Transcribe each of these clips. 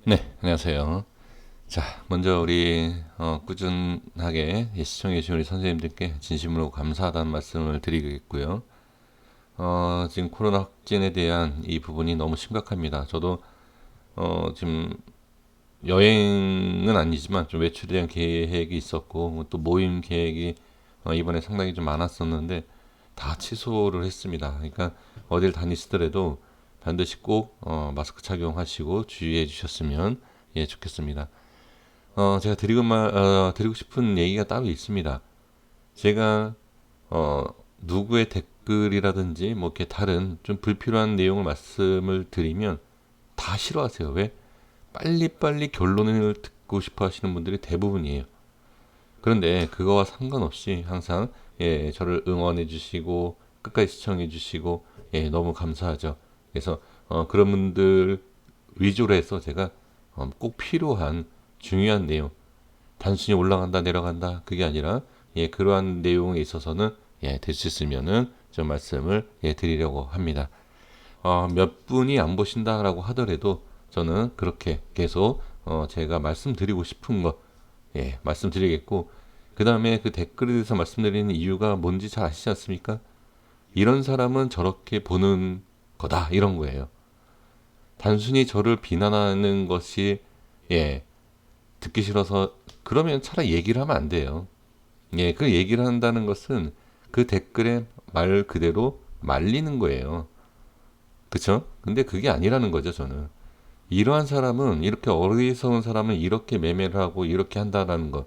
네, 안녕하세요. 자, 먼저 우리 꾸준하게 시청해 주신 우리 선생님들께 진심으로 감사하다는 말씀을 드리겠고요. 지금 코로나 확진에 대한 이 부분이 너무 심각합니다. 저도 지금 여행은 아니지만 좀 외출에 대한 계획이 있었고 또 모임 계획이 이번에 상당히 좀 많았었는데 다 취소를 했습니다. 그러니까 어딜 다니시더라도 반드시 꼭 마스크 착용하시고 주의해 주셨으면 좋겠습니다. 제가 드리고 싶은 얘기가 따로 있습니다. 제가, 어, 누구의 댓글이라든지, 뭐, 이렇게 다른 좀 불필요한 내용을 말씀을 드리면 다 싫어하세요. 왜? 빨리빨리 결론을 듣고 싶어 하시는 분들이 대부분이에요. 그런데 그거와 상관없이 항상, 저를 응원해 주시고, 끝까지 시청해 주시고, 너무 감사하죠. 그래서, 그런 분들 위주로 해서 제가 꼭 필요한 중요한 내용, 단순히 올라간다 내려간다 그게 아니라 그러한 내용에 있어서는 될 수 있으면은 좀 말씀을 드리려고 합니다. 몇 분이 안 보신다라고 하더라도 저는 그렇게 계속 제가 말씀드리고 싶은 거 말씀드리겠고, 그 다음에 그 댓글에 대해서 말씀드리는 이유가 뭔지 잘 아시지 않습니까? 이런 사람은 저렇게 보는 거다 이런 거예요. 단순히 저를 비난하는 것이 예 듣기 싫어서 그러면 차라리 얘기를 하면 안 돼요. 그 얘기를 한다는 것은 그 댓글에 말 그대로 말리는 거예요. 그쵸? 근데 그게 아니라는 거죠, 저는. 이러한 사람은, 이렇게 어리석은 사람은 이렇게 매매를 하고 이렇게 한다라는 거.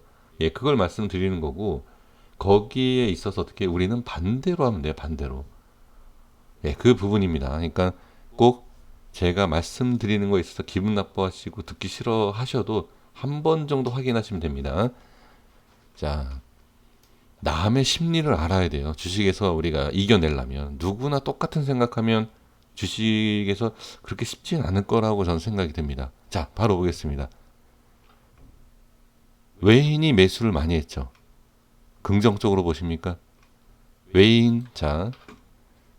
그걸 말씀드리는 거고, 거기에 있어서 어떻게 우리는 반대로 하면 돼요, 반대로. 그 부분입니다. 그러니까 꼭 제가 말씀드리는 거에 있어서 기분 나빠하시고 듣기 싫어 하셔도 한 번 정도 확인하시면 됩니다. 자, 남의 심리를 알아야 돼요. 주식에서 우리가 이겨내려면 누구나 똑같은 생각하면 주식에서 그렇게 쉽진 않을 거라고 저는 생각이 듭니다. 자, 바로 보겠습니다. 외인이 매수를 많이 했죠. 긍정적으로 보십니까? 외인, 자,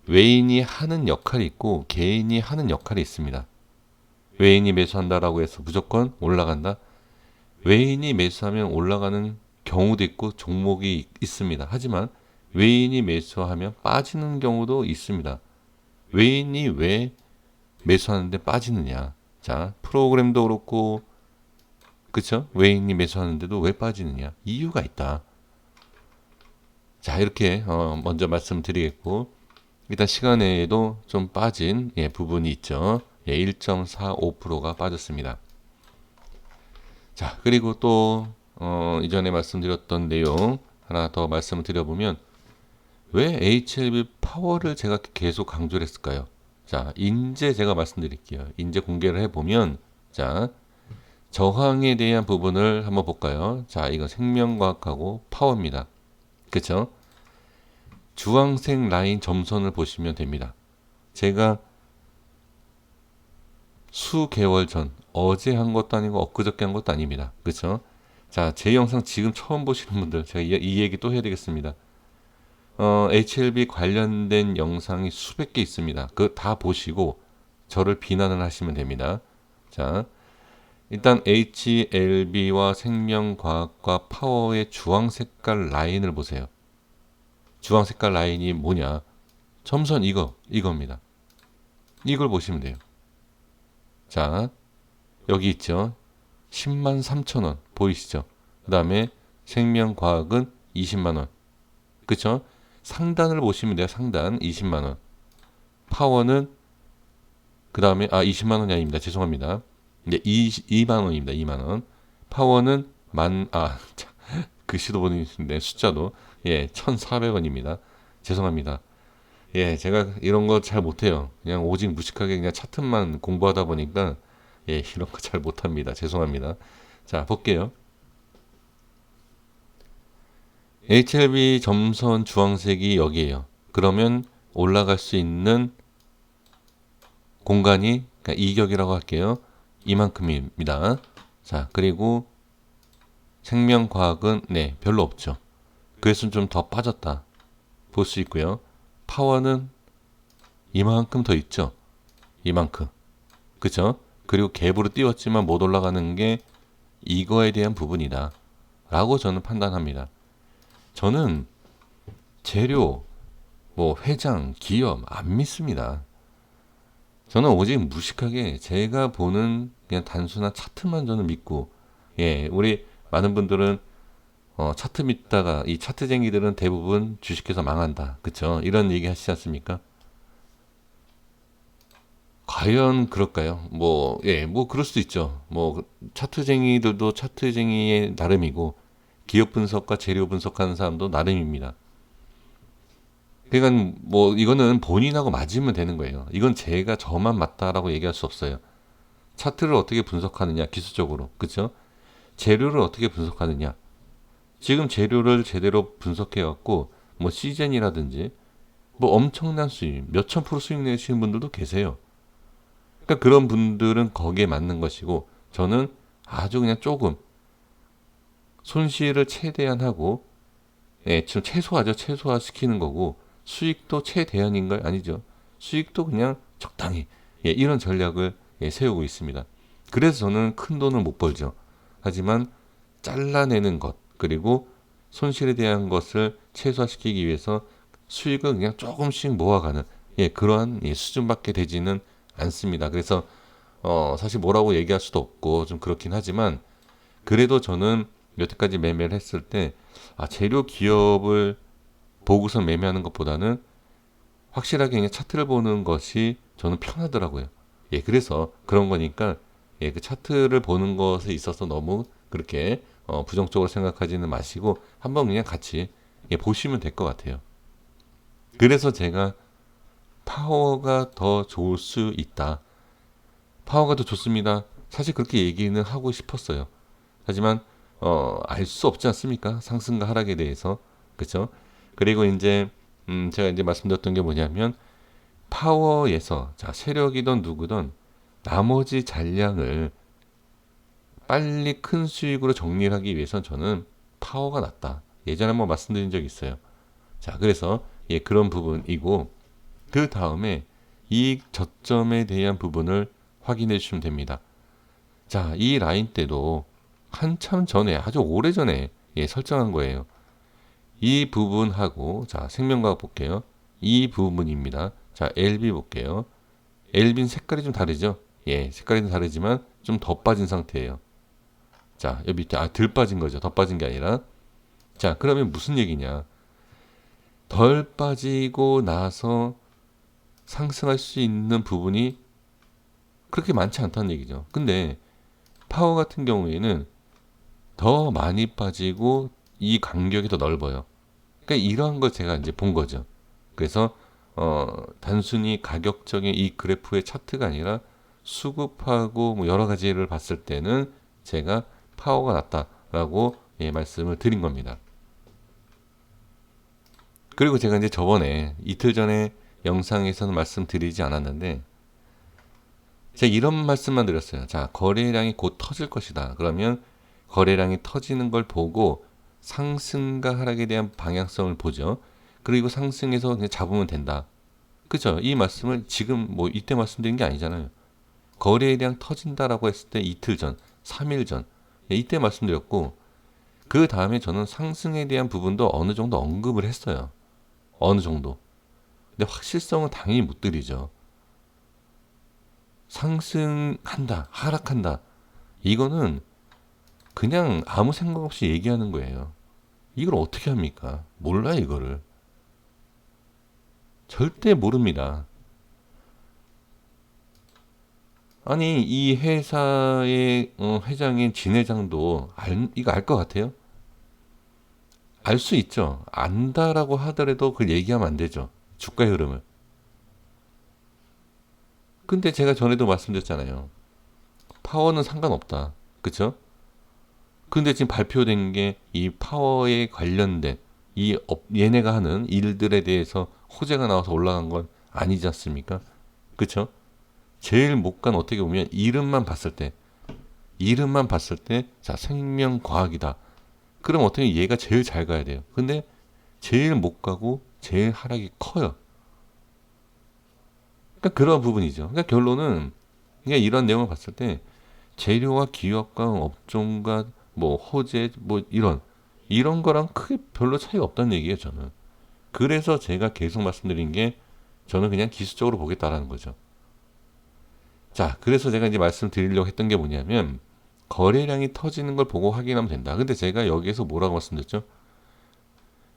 외인이 하는 역할이 있고 개인이 하는 역할이 있습니다. 외인이 매수한다라고 해서 무조건 올라간다? 외인이 매수하면 올라가는 경우도 있고 종목이 있습니다. 하지만 외인이 매수하면 빠지는 경우도 있습니다. 외인이 왜 매수하는데 빠지느냐? 자, 프로그램도 그렇고 그쵸? 외인이 매수하는데도 왜 빠지느냐? 이유가 있다. 자, 이렇게 먼저 말씀드리겠고, 일단 시간에도 좀 빠진 부분이 있죠. 1.45%가 빠졌습니다. 자, 그리고 또 이전에 말씀드렸던 내용 하나 더 말씀을 드려보면, 왜 HLB 파워를 제가 계속 강조를 했을까요? 자, 인제 제가 말씀드릴게요. 인제 공개를 해보면, 자, 저항에 대한 부분을 한번 볼까요? 자, 이거 생명과학하고 파워입니다. 그쵸? 주황색 라인 점선을 보시면 됩니다. 제가 수개월 전, 어제 한 것도 아니고 엊그저께 한 것도 아닙니다. 그쵸? 자, 제 영상 지금 처음 보시는 분들, 제가 이 얘기 또 해야 되겠습니다. HLB 관련된 영상이 수백 개 있습니다. 그 다 보시고 저를 비난을 하시면 됩니다. 자, 일단 HLB와 생명과학과 파워의 주황 색깔 라인을 보세요. 주황 색깔 라인이 뭐냐? 점선 이겁니다. 이걸 보시면 돼요. 자, 여기 있죠. 10만 3천 원 보이시죠? 그 다음에 생명과학은 20만 원. 그쵸? 상단을 보시면 돼요. 상단 20만 원. 파워는 그 다음에 20만 원이 아닙니다. 죄송합니다. 네, 2만 원입니다. 2만 원. 파워는 글씨도 보이는데 숫자도 1,400원입니다. 죄송합니다. 제가 이런 거 잘 못해요. 그냥 오직 무식하게 그냥 차트만 공부하다 보니까 이런 거 잘 못합니다. 죄송합니다. 자, 볼게요. HLB 점선 주황색이 여기에요. 그러면 올라갈 수 있는 공간이 그러니까 이격이라고 할게요. 이만큼입니다. 자, 그리고 생명과학은 별로 없죠. 그래서 좀 더 빠졌다. 볼 수 있고요. 파워는 이만큼 더 있죠. 이만큼. 그쵸? 그리고 갭으로 띄웠지만 못 올라가는 게 이거에 대한 부분이다 라고 저는 판단합니다. 저는 재료, 뭐 회장, 기업 안 믿습니다. 저는 오직 무식하게 제가 보는 그냥 단순한 차트만 저는 믿고, 예, 우리 많은 분들은 차트 믿다가 이 차트쟁이들은 대부분 주식해서 망한다. 그쵸? 이런 얘기 하시지 않습니까? 과연 그럴까요? 뭐, 예, 뭐 그럴 수도 있죠. 뭐 차트쟁이들도 차트쟁이의 나름이고 기업 분석과 재료 분석하는 사람도 나름입니다. 그러니까 뭐 이거는 본인하고 맞으면 되는 거예요. 이건 제가 저만 맞다라고 얘기할 수 없어요. 차트를 어떻게 분석하느냐, 기술적으로. 그쵸? 재료를 어떻게 분석하느냐. 지금 재료를 제대로 분석해 갖고 뭐 시젠이라든지 뭐 엄청난 수익, 몇천 프로 수익 내시는 분들도 계세요. 그러니까 그런 분들은 거기에 맞는 것이고, 저는 아주 그냥 조금 손실을 최대한 하고, 예, 지금 최소화죠. 최소화 시키는 거고, 수익도 최대한인가요? 아니죠. 수익도 그냥 적당히, 예, 이런 전략을, 예, 세우고 있습니다. 그래서 저는 큰 돈을 못 벌죠. 하지만 잘라내는 것, 그리고 손실에 대한 것을 최소화시키기 위해서 수익을 그냥 조금씩 모아가는, 예, 그러한, 예, 수준밖에 되지는 않습니다. 그래서 사실 뭐라고 얘기할 수도 없고 좀 그렇긴 하지만, 그래도 저는 여태까지 매매를 했을 때 재료 기업을 보고서 매매하는 것보다는 확실하게 그냥 차트를 보는 것이 저는 편하더라고요. 예, 그래서 그런 거니까, 예, 그 차트를 보는 것에 있어서 너무 그렇게 부정적으로 생각하지는 마시고 한번 그냥 같이, 예, 보시면 될 것 같아요. 그래서 제가 파워가 더 좋을 수 있다. 파워가 더 좋습니다. 사실 그렇게 얘기는 하고 싶었어요. 하지만 알 수 없지 않습니까? 상승과 하락에 대해서. 그렇죠? 그리고 이제 제가 이제 말씀드렸던 게 뭐냐면, 파워에서 자, 세력이든 누구든 나머지 잔량을 빨리 큰 수익으로 정리를 하기 위해선 저는 파워가 낫다. 예전에 한번 말씀드린 적이 있어요. 자, 그래서, 예, 그런 부분이고, 그 다음에 이익 저점에 대한 부분을 확인해 주시면 됩니다. 자, 이 라인 때도 한참 전에, 아주 오래 전에, 예, 설정한 거예요. 이 부분하고, 자, 생명과학 볼게요. 이 부분입니다. 자, LB 볼게요. LB는 색깔이 좀 다르죠? 예, 색깔이 좀 다르지만 좀 더 빠진 상태예요. 자, 여기 밑에, 덜 빠진 거죠. 더 빠진 게 아니라. 자, 그러면 무슨 얘기냐? 덜 빠지고 나서 상승할 수 있는 부분이 그렇게 많지 않다는 얘기죠. 근데 파워 같은 경우에는 더 많이 빠지고 이 간격이 더 넓어요. 그러니까 이러한 걸 제가 이제 본 거죠. 그래서 단순히 가격적인 이 그래프의 차트가 아니라 수급하고 뭐 여러 가지를 봤을 때는 제가 파워가 낮다라고, 예, 말씀을 드린 겁니다. 그리고 제가 이제 저번에 이틀 전에 영상에서는 말씀드리지 않았는데, 제가 이런 말씀만 드렸어요. 자, 거래량이 곧 터질 것이다. 그러면 거래량이 터지는 걸 보고 상승과 하락에 대한 방향성을 보죠. 그리고 상승해서 그냥 잡으면 된다. 그죠? 이 말씀을 지금 뭐 이때 말씀드린 게 아니잖아요. 거래량 터진다라고 했을 때 이틀 전, 3일 전, 예, 이때 말씀드렸고, 그 다음에 저는 상승에 대한 부분도 어느 정도 언급을 했어요. 어느 정도. 근데 확실성은 당연히 못 드리죠. 상승한다, 하락한다. 이거는 그냥 아무 생각 없이 얘기하는 거예요. 이걸 어떻게 합니까? 몰라요, 이거를. 절대 모릅니다. 아니, 이 회사의 회장인 진 회장도 이거 알 것 같아요? 알 수 있죠. 안다라고 하더라도 그걸 얘기하면 안 되죠. 주가의 흐름을. 근데 제가 전에도 말씀드렸잖아요. 파워는 상관없다. 그쵸? 근데 지금 발표된 게 이 파워에 관련된 얘네가 하는 일들에 대해서 호재가 나와서 올라간 건 아니지 않습니까? 그쵸? 제일 못 간, 어떻게 보면 이름만 봤을 때, 자, 생명과학이다. 그럼 어떻게 얘가 제일 잘 가야 돼요. 근데 제일 못 가고 제일 하락이 커요. 그러니까 그런 부분이죠. 그러니까 결론은 그러니까 이런 내용을 봤을 때 재료와 기업과 업종과 뭐 호재 뭐 이런 거랑 크게 별로 차이가 없다는 얘기예요, 저는. 그래서 제가 계속 말씀드린 게 저는 그냥 기술적으로 보겠다라는 거죠. 자, 그래서 제가 이제 말씀드리려고 했던 게 뭐냐면 거래량이 터지는 걸 보고 확인하면 된다. 근데 제가 여기에서 뭐라고 말씀드렸죠?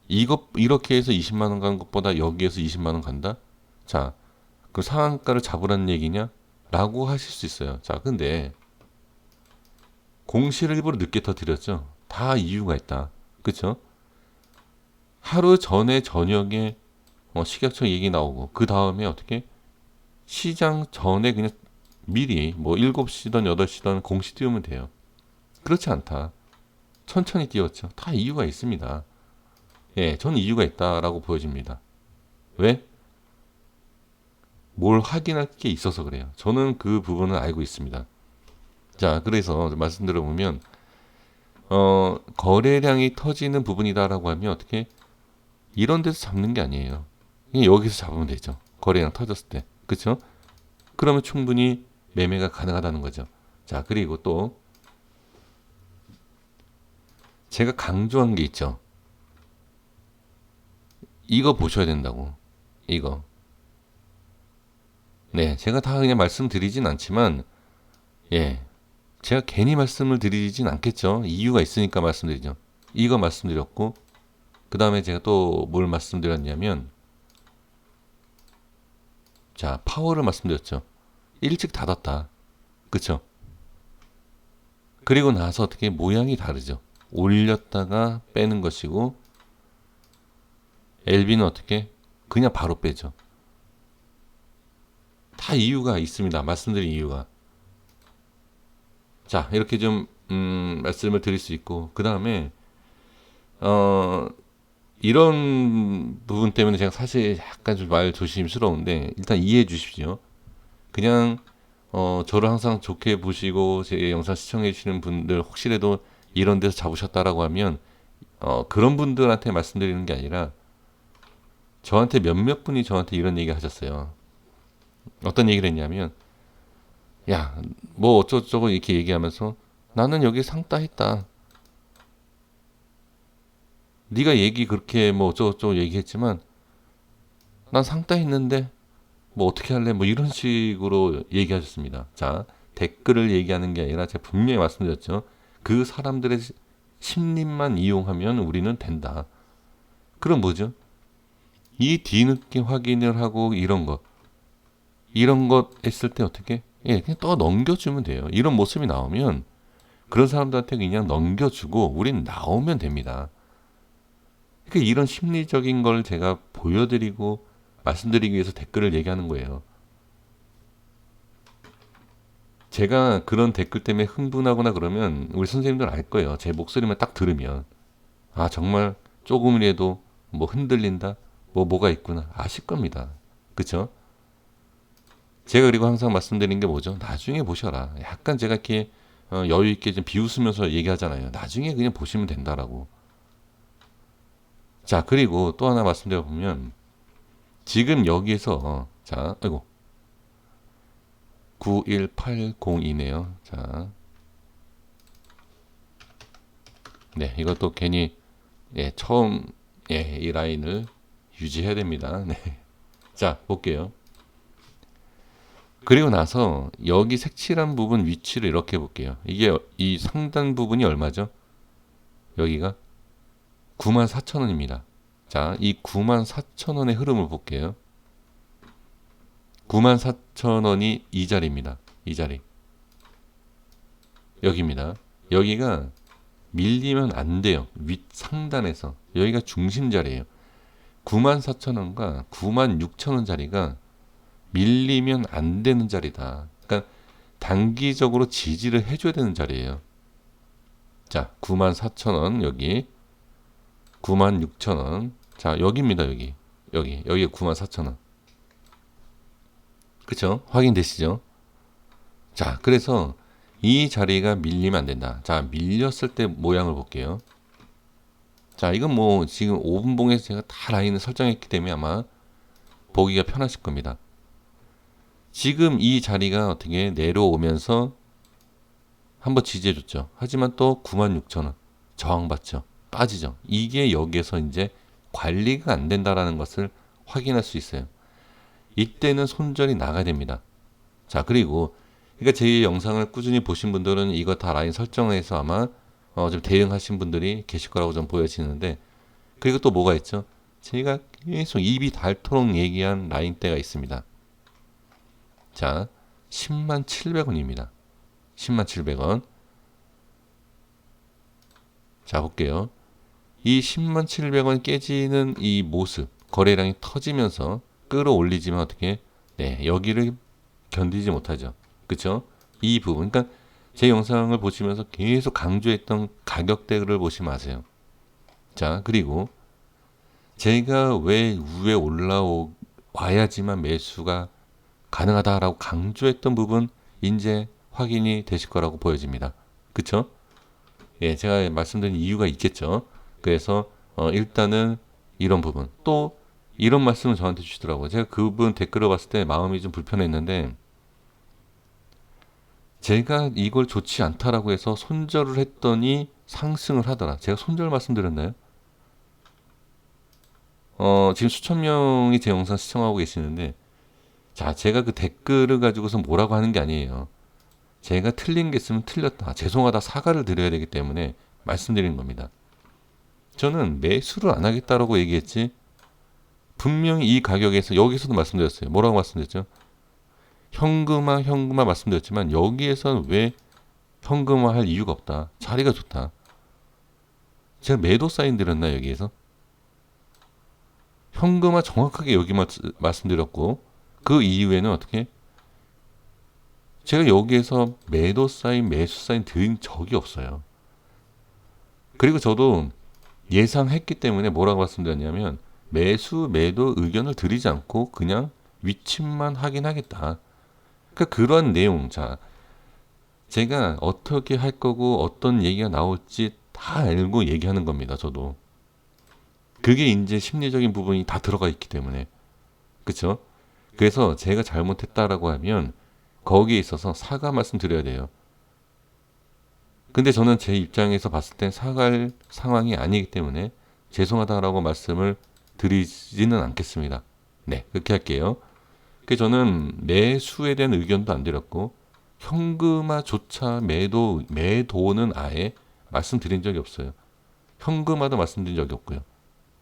이것 이렇게 해서 20만 원 간 것보다 여기에서 20만 원 간다? 자, 그 상한가를 잡으라는 얘기냐? 라고 하실 수 있어요. 자, 근데 공시를 일부러 늦게 터뜨렸죠. 다 이유가 있다. 그쵸? 하루 전에 저녁에 식약처 얘기 나오고 그 다음에 어떻게 시장 전에 그냥 미리 뭐 7시든 8시든 공시 띄우면 돼요. 그렇지 않다. 천천히 띄웠죠. 다 이유가 있습니다. 예, 저는 이유가 있다라고 보여집니다. 왜? 뭘 확인할 게 있어서 그래요. 저는 그 부분을 알고 있습니다. 자, 그래서 말씀드려보면 거래량이 터지는 부분이다라고 하면 어떻게 이런 데서 잡는 게 아니에요. 그냥 여기서 잡으면 되죠. 거래량 터졌을 때. 그쵸? 그러면 충분히 매매가 가능하다는 거죠. 자, 그리고 또 제가 강조한 게 있죠. 이거 보셔야 된다고. 이거. 네, 제가 다 그냥 말씀드리진 않지만, 예, 제가 괜히 말씀을 드리진 않겠죠. 이유가 있으니까 말씀드리죠. 이거 말씀드렸고, 그 다음에 제가 또 뭘 말씀드렸냐면, 자, 파워를 말씀드렸죠. 일찍 닫았다. 그쵸? 그리고 나서 어떻게 모양이 다르죠. 올렸다가 빼는 것이고, LB는 어떻게? 그냥 바로 빼죠. 다 이유가 있습니다. 말씀드린 이유가. 자, 이렇게 좀 말씀을 드릴 수 있고 그 다음에 이런 부분 때문에 제가 사실 약간 좀 말 조심스러운데 일단 이해해 주십시오. 그냥 저를 항상 좋게 보시고 제 영상 시청해 주시는 분들 혹시라도 이런 데서 잡으셨다라고 하면 그런 분들한테 말씀드리는 게 아니라 저한테 몇몇 분이 저한테 이런 얘기 하셨어요. 어떤 얘기를 했냐면 야, 뭐 어쩌고저쩌고 이렇게 얘기하면서 나는 여기 상따 했다. 네가 얘기 그렇게 뭐 어쩌고저쩌고 얘기했지만 난 상따 했는데 뭐 어떻게 할래? 뭐 이런 식으로 얘기하셨습니다. 자, 댓글을 얘기하는 게 아니라 제가 분명히 말씀드렸죠. 그 사람들의 심리만 이용하면 우리는 된다. 그럼 뭐죠? 이 뒤늦게 확인을 하고 이런 것 했을 때 어떻게? 예, 그냥 또 넘겨주면 돼요. 이런 모습이 나오면 그런 사람들한테 그냥 넘겨주고 우린 나오면 됩니다. 그러니까 이런 심리적인 걸 제가 보여드리고 말씀드리기 위해서 댓글을 얘기하는 거예요. 제가 그런 댓글 때문에 흥분하거나 그러면 우리 선생님들 알 거예요. 제 목소리만 딱 들으면 아 정말 조금이라도 뭐 흔들린다, 뭐가 있구나 아실 겁니다. 그쵸? 제가 그리고 항상 말씀드리는 게 뭐죠? 나중에 보셔라. 약간 제가 이렇게 여유 있게 좀 비웃으면서 얘기하잖아요. 나중에 그냥 보시면 된다라고. 자, 그리고 또 하나 말씀드려 보면 지금 여기에서 자, 아이고 91802네요. 자, 네, 이것도 괜히 처음 이 라인을 유지해야 됩니다. 네. 자, 볼게요. 그리고 나서 여기 색칠한 부분 위치를 이렇게 볼게요. 이게 이 상단 부분이 얼마죠? 여기가 94,000원입니다. 자, 이 94,000원의 흐름을 볼게요. 94,000원이 이 자리입니다. 이 자리. 여기입니다. 여기가 밀리면 안 돼요. 윗 상단에서. 여기가 중심 자리예요. 94,000원과 96,000원 자리가 밀리면 안 되는 자리다. 그러니까 단기적으로 지지를 해줘야 되는 자리예요. 자, 94,000원 여기 96,000원. 자, 여기입니다. 여기가 94,000원. 그쵸? 확인되시죠? 자, 그래서 이 자리가 밀리면 안 된다. 자, 밀렸을 때 모양을 볼게요. 자, 이건 뭐 지금 5분봉에서 제가 다 라인을 설정했기 때문에 아마 보기가 편하실 겁니다. 지금 이 자리가 어떻게 내려오면서 한번 지지해줬죠. 하지만 또 96,000원 저항받죠. 빠지죠. 이게 여기에서 이제 관리가 안 된다라는 것을 확인할 수 있어요. 이때는 손절이 나가야 됩니다. 자, 그리고 그러니까 제 영상을 꾸준히 보신 분들은 이거 다 라인 설정해서 아마 좀 대응하신 분들이 계실 거라고 좀 보여지는데, 그리고 또 뭐가 있죠? 제가 계속 입이 닳도록 얘기한 라인대가 있습니다. 자, 10만 700원입니다. 10만 700원. 자, 볼게요. 이 10만 700원 깨지는 이 모습, 거래량이 터지면서 끌어올리지만 어떻게, 네, 여기를 견디지 못하죠. 그쵸? 이 부분. 그러니까 제 영상을 보시면서 계속 강조했던 가격대를 보지 마세요. 자, 그리고 제가 왜 위에 올라와야지만 매수가 가능하다라고 강조했던 부분, 이제 확인이 되실 거라고 보여집니다. 그쵸? 예, 제가 말씀드린 이유가 있겠죠. 그래서 일단은 이런 부분, 또 이런 말씀을 저한테 주시더라고요. 제가 그분 댓글을 봤을 때 마음이 좀 불편했는데, 제가 이걸 좋지 않다라고 해서 손절을 했더니 상승을 하더라. 제가 손절 말씀드렸나요? 지금 수천 명이 제 영상 시청하고 계시는데, 자, 제가 그 댓글을 가지고서 뭐라고 하는 게 아니에요. 제가 틀린 게 있으면 틀렸다, 죄송하다, 사과를 드려야 되기 때문에 말씀드리는 겁니다. 저는 매수를 안 하겠다라고 얘기했지, 분명히 이 가격에서, 여기서도 말씀드렸어요. 뭐라고 말씀드렸죠? 현금화 말씀드렸지만 여기에서는 왜 현금화 할 이유가 없다. 자리가 좋다. 제가 매도 사인 드렸나 여기에서? 현금화 정확하게 여기만 말씀드렸고, 그 이후에는 어떻게? 제가 여기에서 매도 사인, 매수 사인 드린 적이 없어요. 그리고 저도 예상했기 때문에 뭐라고 말씀드렸냐면, 매수, 매도 의견을 드리지 않고 그냥 위침만 하긴 하겠다. 그러니까 그런 내용, 자, 제가 어떻게 할 거고 어떤 얘기가 나올지 다 알고 얘기하는 겁니다. 저도. 그게 이제 심리적인 부분이 다 들어가 있기 때문에. 그쵸? 그래서 제가 잘못했다라고 하면 거기에 있어서 사과 말씀 드려야 돼요. 근데 저는 제 입장에서 봤을 땐 사과할 상황이 아니기 때문에 죄송하다라고 말씀을 드리지는 않겠습니다. 네, 그렇게 할게요. 그래서 저는 매수에 대한 의견도 안 드렸고, 현금화조차 매도는 아예 말씀드린 적이 없어요. 현금화도 말씀드린 적이 없고요.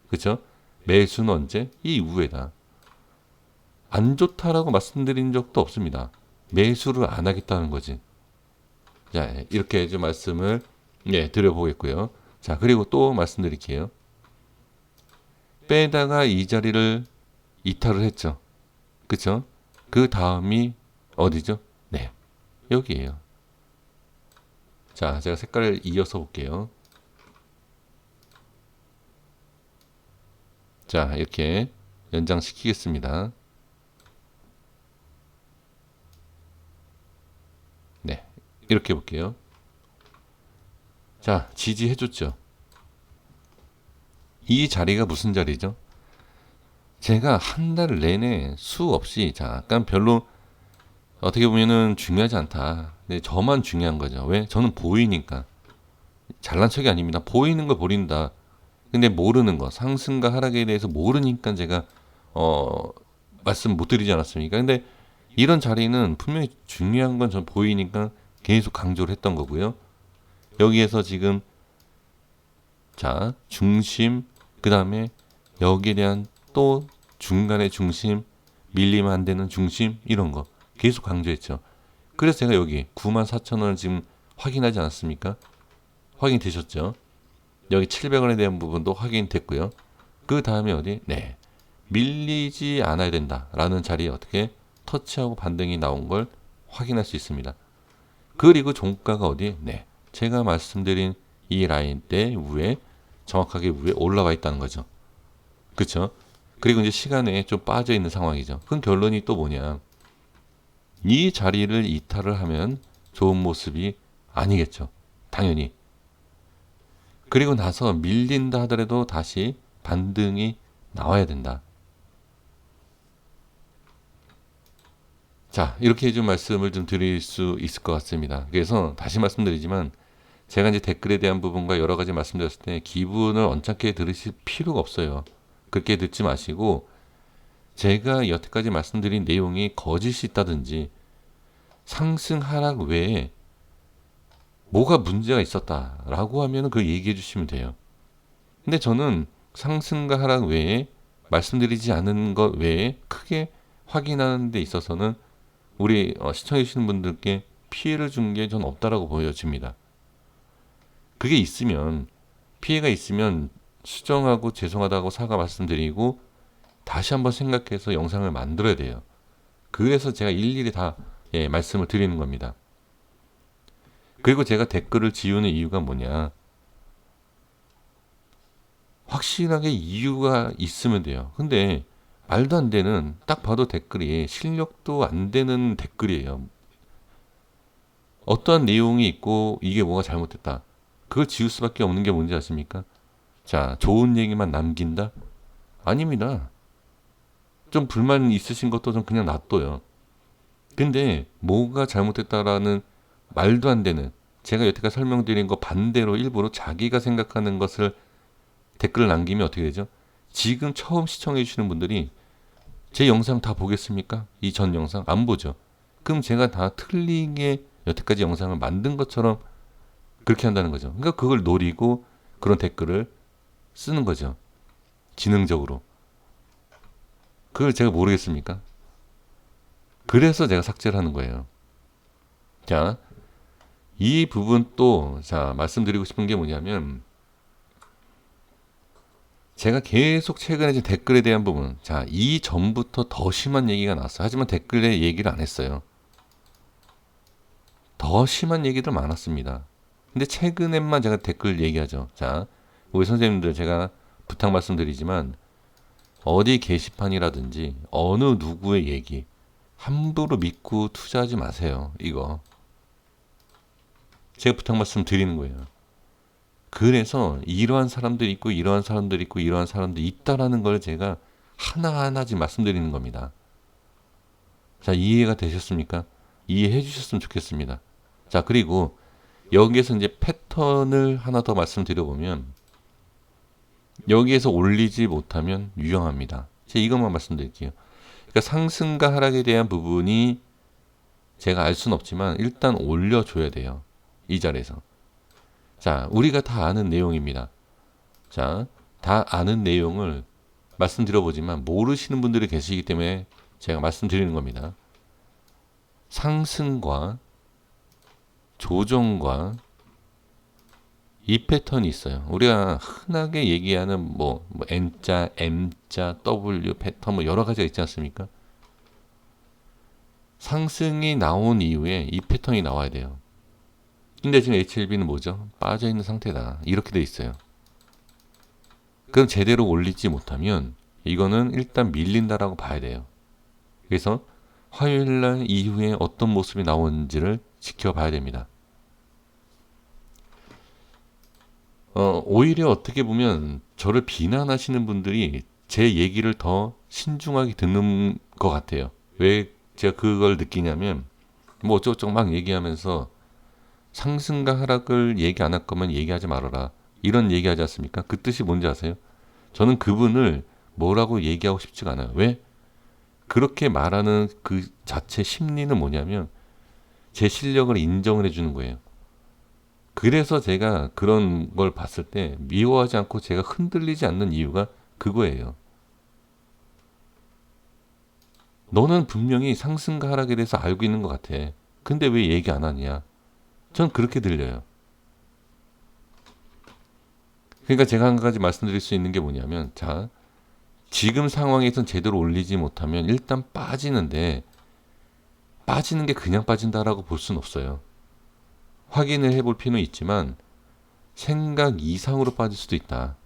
그렇죠? 매수는 언제? 이 이후에다. 안 좋다라고 말씀드린 적도 없습니다. 매수를 안 하겠다는 거지. 자, 이렇게 좀 말씀을 드려보겠고요. 자, 그리고 또 말씀드릴게요. 빼다가 이 자리를 이탈을 했죠. 그쵸? 그 다음이 어디죠? 네, 여기에요. 자, 제가 색깔을 이어서 볼게요. 자, 이렇게 연장시키겠습니다. 네, 이렇게 볼게요. 자, 지지해줬죠. 이 자리가 무슨 자리죠? 제가 한 달 내내 수없이, 자, 약간 별로 어떻게 보면은 중요하지 않다. 근데 저만 중요한 거죠. 왜? 저는 보이니까. 잘난 척이 아닙니다. 보이는 걸 버린다. 근데 모르는 거, 상승과 하락에 대해서 모르니까 제가 말씀 못 드리지 않았습니까? 근데 이런 자리는 분명히 중요한 건 전 보이니까 계속 강조를 했던 거고요. 여기에서 지금, 자, 중심, 그 다음에 여기에 대한 또 중간의 중심, 밀리면 안 되는 중심, 이런 거 계속 강조했죠. 그래서 제가 여기 94,000원을 지금 확인하지 않았습니까? 확인되셨죠? 여기 700원에 대한 부분도 확인됐고요. 그 다음에 어디? 네, 밀리지 않아야 된다라는 자리에 어떻게 터치하고 반등이 나온 걸 확인할 수 있습니다. 그리고 종가가 어디? 네, 제가 말씀드린 이 라인대 위에, 정확하게 위에 올라와 있다는 거죠. 그렇죠? 그리고 이제 시간에 좀 빠져 있는 상황이죠. 그 결론이 또 뭐냐? 이 자리를 이탈을 하면 좋은 모습이 아니겠죠. 당연히. 그리고 나서 밀린다 하더라도 다시 반등이 나와야 된다. 자, 이렇게 좀 말씀을 좀 드릴 수 있을 것 같습니다. 그래서 다시 말씀드리지만 제가 이제 댓글에 대한 부분과 여러 가지 말씀드렸을 때 기분을 언짢게 들으실 필요가 없어요. 그렇게 듣지 마시고 제가 여태까지 말씀드린 내용이 거짓이 있다든지 상승 하락 외에 뭐가 문제가 있었다라고 하면 그 얘기해 주시면 돼요. 근데 저는 상승과 하락 외에 말씀드리지 않은 것 외에 크게 확인하는 데 있어서는 우리 시청해 주시는 분들께 피해를 준 게 전 없다라고 보여집니다. 그게 있으면 피해가 있으면 수정하고 죄송하다고 사과 말씀드리고 다시 한번 생각해서 영상을 만들어야 돼요. 그래서 제가 일일이 다 말씀을 드리는 겁니다. 그리고 제가 댓글을 지우는 이유가 뭐냐? 확실하게 이유가 있으면 돼요. 근데 말도 안 되는 딱 봐도 댓글이 실력도 안 되는 댓글이에요. 어떠한 내용이 있고 이게 뭐가 잘못됐다. 그걸 지울 수밖에 없는 게 뭔지 아십니까? 자, 좋은 얘기만 남긴다? 아닙니다. 좀 불만 있으신 것도 좀 그냥 놔둬요. 근데 뭐가 잘못됐다라는 말도 안 되는 제가 여태까지 설명드린 거 반대로 일부러 자기가 생각하는 것을 댓글을 남기면 어떻게 되죠? 지금 처음 시청해 주시는 분들이 제 영상 다 보겠습니까? 이 전 영상 안 보죠. 그럼 제가 다 틀리게 여태까지 영상을 만든 것처럼 그렇게 한다는 거죠. 그러니까 그걸 노리고 그런 댓글을 쓰는 거죠. 지능적으로. 그걸 제가 모르겠습니까? 그래서 제가 삭제를 하는 거예요. 자, 이 부분 또 말씀드리고 싶은 게 뭐냐면 제가 계속 최근에 지금 댓글에 대한 부분, 이 전부터 더 심한 얘기가 나왔어요. 하지만 댓글에 얘기를 안 했어요. 더 심한 얘기들 많았습니다. 근데 최근에만 제가 댓글 얘기하죠. 자, 우리 선생님들 제가 부탁 말씀드리지만 어디 게시판이라든지 어느 누구의 얘기 함부로 믿고 투자하지 마세요. 이거 제가 부탁 말씀 드리는 거예요. 그래서 이러한 사람들이 있고 이러한 사람들이 있고 이러한 사람들이 있다라는 걸 제가 하나하나 지금 말씀드리는 겁니다. 자, 이해가 되셨습니까? 이해해 주셨으면 좋겠습니다. 자, 그리고 여기에서 이제 패턴을 하나 더 말씀드려보면 여기에서 올리지 못하면 유용합니다. 제가 이것만 말씀드릴게요. 그러니까 상승과 하락에 대한 부분이 제가 알 수는 없지만 일단 올려줘야 돼요. 이 자리에서. 자, 우리가 다 아는 내용입니다. 자, 다 아는 내용을 말씀드려보지만 모르시는 분들이 계시기 때문에 제가 말씀드리는 겁니다. 상승과 조정과 이 패턴이 있어요. 우리가 흔하게 얘기하는 뭐 N자, M자, W 패턴 뭐 여러 가지가 있지 않습니까? 상승이 나온 이후에 이 패턴이 나와야 돼요. 근데 지금 HLB는 뭐죠? 빠져있는 상태다. 이렇게 돼 있어요. 그럼 제대로 올리지 못하면 이거는 일단 밀린다라고 봐야 돼요. 그래서 화요일날 이후에 어떤 모습이 나오는지를 지켜봐야 됩니다. 오히려 어떻게 보면 저를 비난하시는 분들이 제 얘기를 더 신중하게 듣는 것 같아요. 왜 제가 그걸 느끼냐면 뭐 어쩌고저쩌고 막 얘기하면서 상승과 하락을 얘기 안 할 거면 얘기하지 말아라. 이런 얘기하지 않습니까? 그 뜻이 뭔지 아세요? 저는 그분을 뭐라고 얘기하고 싶지가 않아요. 왜? 그렇게 말하는 그 자체 심리는 뭐냐면 제 실력을 인정을 해주는 거예요. 그래서 제가 그런 걸 봤을 때 미워하지 않고 제가 흔들리지 않는 이유가 그거예요. 너는 분명히 상승과 하락에 대해서 알고 있는 것 같아. 근데 왜 얘기 안 하냐? 전 그렇게 들려요. 그러니까 제가 한 가지 말씀드릴 수 있는 게 뭐냐면 자, 지금 상황에선 제대로 올리지 못하면 일단 빠지는데 빠지는 게 그냥 빠진다라고 볼 수는 없어요. 확인을 해볼 필요는 있지만 생각 이상으로 빠질 수도 있다.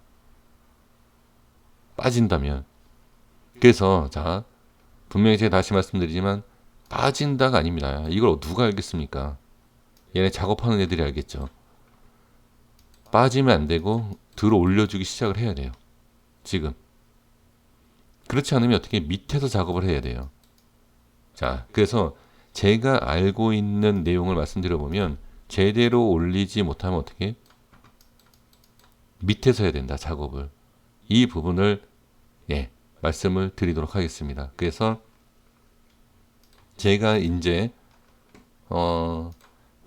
빠진다면. 그래서 자, 분명히 제가 다시 말씀드리지만 빠진다가 아닙니다. 이걸 누가 알겠습니까? 얘네 작업하는 애들이 알겠죠. 빠지면 안 되고 들어 올려주기 시작을 해야 돼요. 지금. 그렇지 않으면 어떻게 밑에서 작업을 해야 돼요. 자, 그래서 제가 알고 있는 내용을 말씀드려보면 제대로 올리지 못하면 어떻게? 밑에서 해야 된다, 작업을. 이 부분을 말씀을 드리도록 하겠습니다. 그래서 제가 이제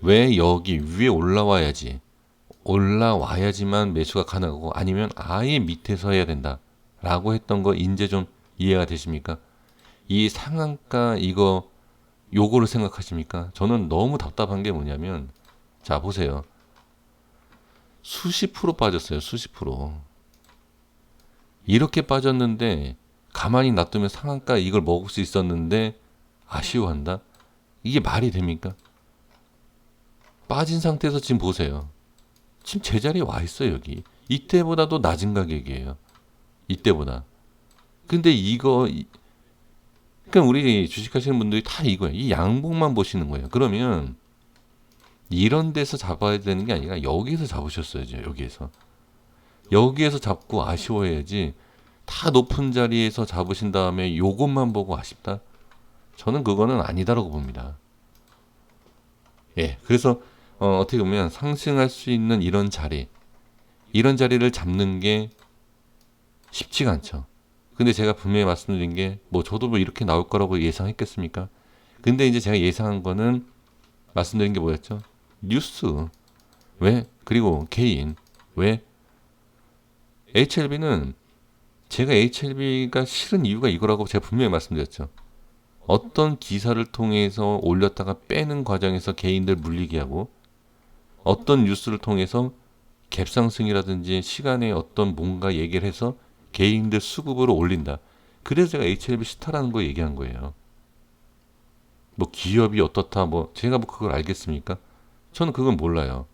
왜 여기 위에 올라와야지만 매수가 가능하고 아니면 아예 밑에서 해야 된다라고 했던 거 이제 좀 이해가 되십니까? 이 상한가 요거를 생각하십니까? 저는 너무 답답한 게 뭐냐면 자 보세요. 수십 프로 빠졌어요. 수십 프로. 이렇게 빠졌는데 가만히 놔두면 상한가 이걸 먹을 수 있었는데 아쉬워한다? 이게 말이 됩니까? 빠진 상태에서 지금 보세요. 지금 제자리에 와 있어요, 여기. 이때보다도 낮은 가격이에요. 이때보다. 근데 그러니까 우리 주식하시는 분들이 다 이거예요. 이 양봉만 보시는 거예요. 그러면 이런 데서 잡아야 되는 게 아니라 여기서 잡으셨어야죠, 여기에서. 여기에서 잡고 아쉬워해야지 다 높은 자리에서 잡으신 다음에 요것만 보고 아쉽다? 저는 그거는 아니다라고 봅니다. 그래서 어떻게 보면 상승할 수 있는 이런 자리를 잡는 게 쉽지가 않죠. 근데 제가 분명히 말씀드린 게 저도 이렇게 나올 거라고 예상했겠습니까? 근데 이제 제가 예상한 거는 말씀드린 게 뭐였죠? 뉴스. 왜? 그리고 개인. 왜? HLB는 제가 HLB가 싫은 이유가 이거라고 제가 분명히 말씀드렸죠. 어떤 기사를 통해서 올렸다가 빼는 과정에서 개인들 물리게 하고 어떤 뉴스를 통해서 갭상승이라든지 시간에 어떤 뭔가 얘기를 해서 개인들 수급으로 올린다. 그래서 제가 HLB 싫다라는 거 얘기한 거예요. 기업이 어떻다 제가 그걸 알겠습니까? 저는 그건 몰라요.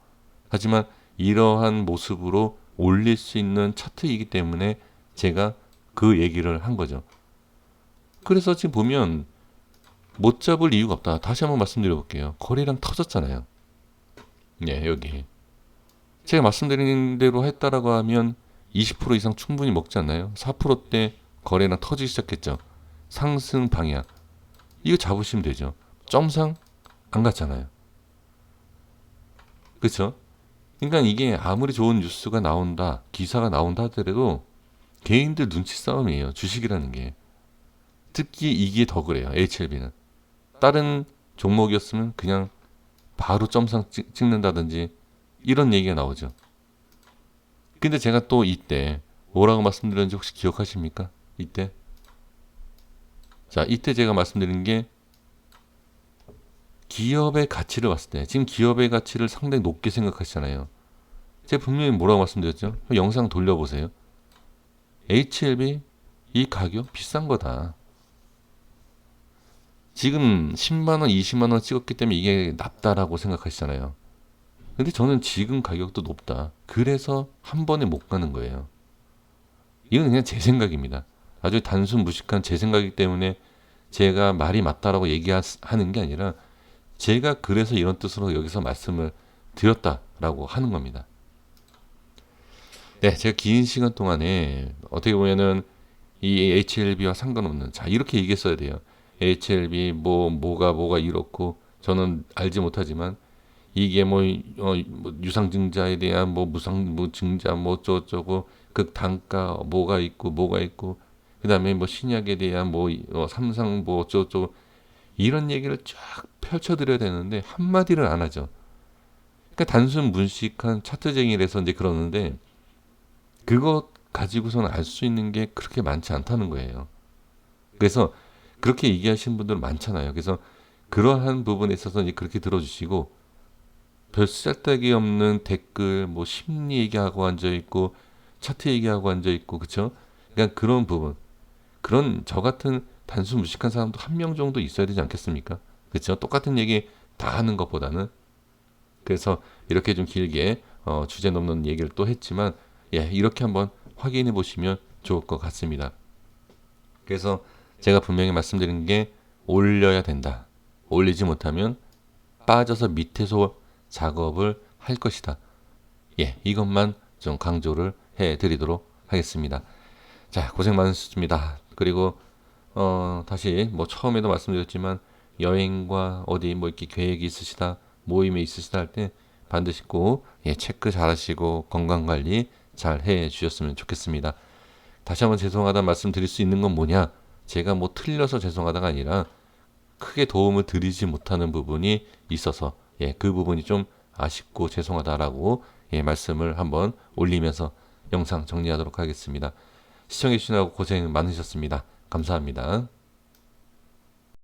하지만 이러한 모습으로 올릴 수 있는 차트이기 때문에 제가 그 얘기를 한 거죠. 그래서 지금 보면 못 잡을 이유가 없다. 다시 한번 말씀드려 볼게요. 거래량 터졌잖아요. 여기. 제가 말씀드린 대로 했다라고 하면 20% 이상 충분히 먹지 않나요? 4%대 거래량 터지기 시작했죠. 상승 방향. 이거 잡으시면 되죠. 점상 안 갔잖아요. 그렇죠? 그러니까 이게 아무리 좋은 뉴스가 나온다, 기사가 나온다 하더라도 개인들 눈치 싸움이에요. 주식이라는 게. 특히 이게 더 그래요. HLB는. 다른 종목이었으면 그냥 바로 점상 찍는다든지 이런 얘기가 나오죠. 근데 제가 또 이때 뭐라고 말씀드렸는지 혹시 기억하십니까? 이때? 자, 이때 제가 말씀드린 게 기업의 가치를 봤을 때 지금 기업의 가치를 상당히 높게 생각하시잖아요. 제가 분명히 뭐라고 말씀드렸죠? 영상 돌려보세요. HLB 이 가격 비싼 거다. 지금 10만원, 20만원 찍었기 때문에 이게 낮다라고 생각하시잖아요. 근데 저는 지금 가격도 높다. 그래서 한 번에 못 가는 거예요. 이건 그냥 제 생각입니다. 아주 단순 무식한 제 생각이기 때문에 제가 말이 맞다라고 얘기하는 게 아니라 제가 그래서 이런 뜻으로 여기서 말씀을 드렸다라고 하는 겁니다. 제가 긴 시간 동안에 어떻게 보면은 이 HLB와 상관없는 이렇게 얘기했어야 돼요. HLB 뭐가 이렇고 저는 알지 못하지만 이게 유상증자에 대한 무상증자 어쩌고 극단가 뭐가 있고 그다음에 신약에 대한 삼상 어쩌고 이런 얘기를 쫙 펼쳐드려야 되는데 한마디를 안 하죠. 그러니까 단순 문식한 차트쟁이라서 이제 그러는데 그것 가지고서는 알 수 있는 게 그렇게 많지 않다는 거예요. 그래서 그렇게 얘기하시는 분들 많잖아요. 그래서 그러한 부분에 있어서 이제 그렇게 들어주시고 별 쓰잘데기 없는 댓글 심리 얘기하고 앉아있고 차트 얘기하고 앉아있고 그쵸? 그러니까 그런 부분 그런 저 같은 단순 무식한 사람도 한 명 정도 있어야 되지 않겠습니까? 그쵸? 똑같은 얘기 다 하는 것보다는 그래서 이렇게 좀 길게 주제 넘는 얘기를 또 했지만 이렇게 한번 확인해 보시면 좋을 것 같습니다. 그래서 제가 분명히 말씀드린 게 올려야 된다. 올리지 못하면 빠져서 밑에서 작업을 할 것이다. 이것만 좀 강조를 해드리도록 하겠습니다. 자, 고생 많으셨습니다. 그리고 다시 뭐 처음에도 말씀드렸지만 여행과 어디 뭐 이렇게 계획이 있으시다, 모임이 있으시다 할 때 반드시 꼭 예, 체크 잘 하시고 건강 관리 잘 해 주셨으면 좋겠습니다. 다시 한번 죄송하다 말씀드릴 수 있는 건 뭐냐? 제가 뭐 틀려서 죄송하다가 아니라 크게 도움을 드리지 못하는 부분이 있어서 예, 그 부분이 좀 아쉽고 죄송하다라고 예, 말씀을 한번 올리면서 영상 정리하도록 하겠습니다. 시청해 주시느라고 고생 많으셨습니다. 감사합니다.